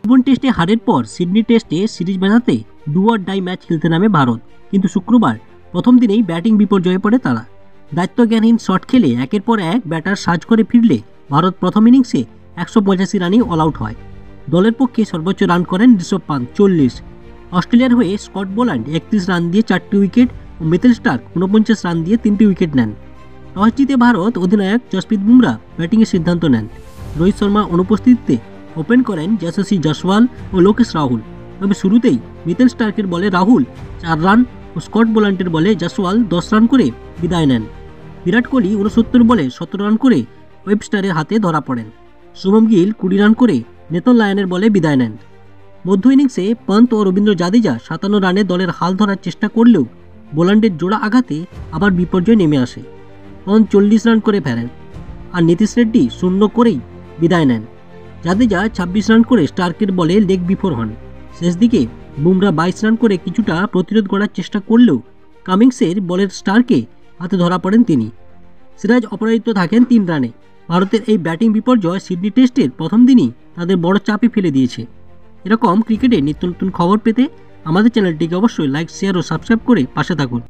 Melbourne টেস্টে হারের পর সিডনি টেস্টে সিরিজ বাঁচাতে ডু অর ডাই ম্যাচ খেলতে নামে ভারত, কিন্তু শুক্রবার প্রথম দিনেই ব্যাটিং বিপর্যয়ে পড়ে তারা। দায়িত্বজ্ঞানহীন শট খেলে একের পর এক ব্যাটার সাজ করে ফিরলে ভারত প্রথম ইনিংসে 185 রানেই অল আউট হয়। দলের পক্ষে সর্বোচ্চ রান করেন ঋষভ পান্ত 40। অস্ট্রেলিয়ার হয়ে স্কট বোল্যান্ড 31 রান দিয়ে 4টি উইকেট ও মিচেল স্টার্ক 49 রান দিয়ে 3টি উইকেট নেন। টস জিতে ভারত অধিনায়ক জসপ্রীত বুমরা ব্যাটিংয়ের সিদ্ধান্ত নেন। রোহিত শর্মা অনুপস্থিতিতে ওপেন করেন যশস্বী জয়সওয়াল ও লোকেশ রাহুল। তবে শুরুতেই মিচেল স্টার্কের বলে রাহুল 4 রান ও স্কট বোল্যান্ডের বলে জয়সওয়াল 10 রান করে বিদায় নেন। বিরাট কোহলি 69 বলে 17 রান করে ওয়েবস্টারের হাতে ধরা পড়েন। শুভম গিল 20 রান করে নেথন লায়নের বলে বিদায় নেন। মধ্য ইনিংসে পন্ত ও রবীন্দ্র জাদেজা 57 রানে দলের হাল ধরার চেষ্টা করলেও বোল্যান্ডের জোড়া আঘাতে আবার বিপর্যয় নেমে আসে। পন্ত 40 রান করে ফেরেন আর নীতিশ রেড্ডি 0 করেই বিদায় নেন। জাদেজা 26 রান করে স্টার্কের বলে লেগ বিফোর হন। শেষ দিকে বুমরা 22 রান করে কিছুটা প্রতিরোধ করার চেষ্টা করলেও কামিংসের বলের স্টার্কে হাতে ধরা পড়েন তিনি। সিরাজ অপরাজিত থাকেন 3 রানে। ভারতের এই ব্যাটিং বিপর্যয় সিডনি টেস্টের প্রথম দিনই তাদের বড় চাপে ফেলে দিয়েছে। এরকম ক্রিকেটে নিত্য নতুন খবর পেতে আমাদের চ্যানেলটিকে অবশ্যই লাইক, শেয়ার ও সাবস্ক্রাইব করে পাশে থাকুন।